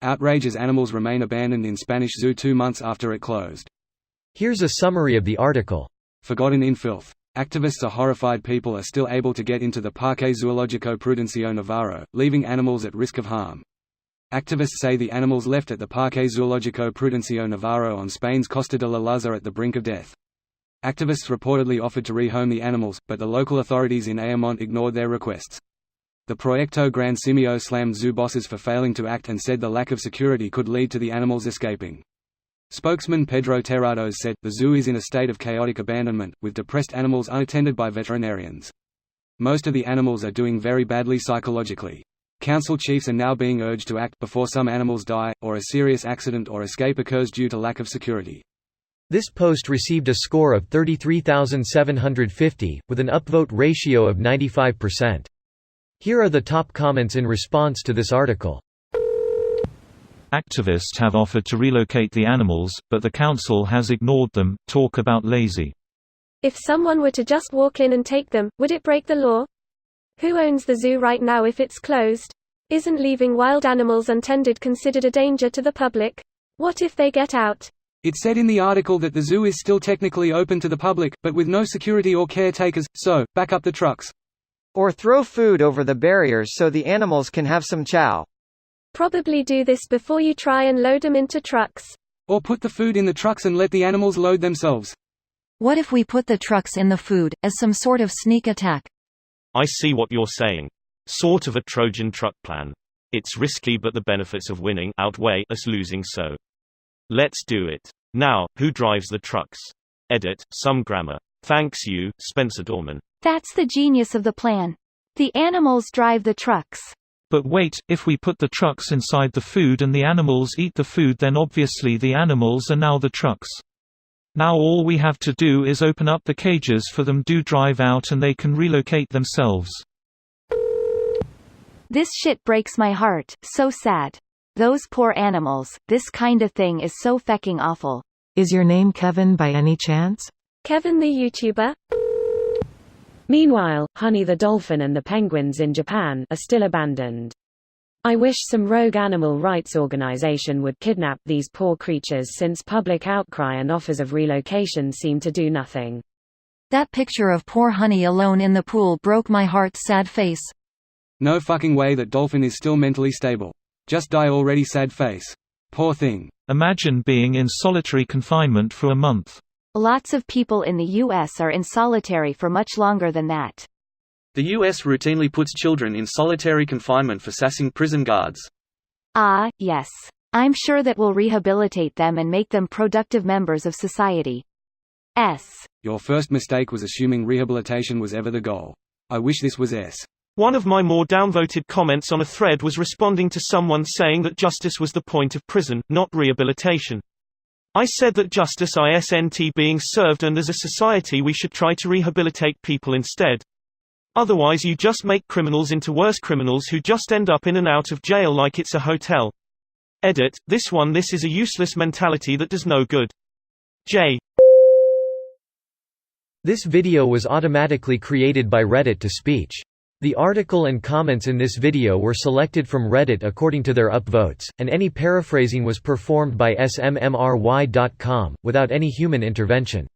Outrage as animals remain abandoned in Spanish zoo 2 months after it closed. Here's a summary of the article. Forgotten in filth. Activists are horrified people are still able to get into the Parque Zoológico Prudencio Navarro, leaving animals at risk of harm. Activists say the animals left at the Parque Zoológico Prudencio Navarro on Spain's Costa de la Luz are at the brink of death. Activists reportedly offered to rehome the animals, but the local authorities in Ayamonte ignored their requests. The Proyecto Gran Simio slammed zoo bosses for failing to act and said the lack of security could lead to the animals escaping. Spokesman Pedro Terrados said, "The zoo is in a state of chaotic abandonment, with depressed animals unattended by veterinarians. Most of the animals are doing very badly psychologically. Council chiefs are now being urged to act before some animals die, or a serious accident or escape occurs due to lack of security." This post received a score of 33,750, with an upvote ratio of 95%. Here are the top comments in response to this article. Activists have offered to relocate the animals, but the council has ignored them. Talk about lazy. If someone were to just walk in and take them, would it break the law? Who owns the zoo right now if it's closed? Isn't leaving wild animals untended considered a danger to the public? What if they get out? It said in the article that the zoo is still technically open to the public, but with no security or caretakers, so, back up the trucks. Or throw food over the barriers so the animals can have some chow. Probably do this before you try and load them into trucks. Or put the food in the trucks and let the animals load themselves. What if we put the trucks in the food, as some sort of sneak attack? I see what you're saying. Sort of a Trojan truck plan. It's risky but the benefits of winning outweigh us losing, so let's do it. Now, who drives the trucks? Edit, some grammar. Thanks you, Spencer Dorman. That's the genius of the plan. The animals drive the trucks. But wait, if we put the trucks inside the food and the animals eat the food, then obviously the animals are now the trucks. Now all we have to do is open up the cages for them to drive out and they can relocate themselves. This shit breaks my heart, so sad. Those poor animals, this kind of thing is so fecking awful. Is your name Kevin by any chance? Kevin the YouTuber? Meanwhile, Honey the dolphin and the penguins in Japan are still abandoned. I wish some rogue animal rights organization would kidnap these poor creatures, since public outcry and offers of relocation seem to do nothing. That picture of poor Honey alone in the pool broke my heart. Sad face. No fucking way that dolphin is still mentally stable. Just die already, sad face. Poor thing. Imagine being in solitary confinement for a month. Lots of people in the US are in solitary for much longer than that. The US routinely puts children in solitary confinement for sassing prison guards. Ah, yes. I'm sure that will rehabilitate them and make them productive members of society. Your first mistake was assuming rehabilitation was ever the goal. I wish this was S. One of my more downvoted comments on a thread was responding to someone saying that justice was the point of prison, not rehabilitation. I said that justice isn't being served, and as a society we should try to rehabilitate people instead. Otherwise you just make criminals into worse criminals who just end up in and out of jail like it's a hotel. Edit, this is a useless mentality that does no good. J. This video was automatically created by Reddit to speech. The article and comments in this video were selected from Reddit according to their upvotes, and any paraphrasing was performed by smmry.com, without any human intervention.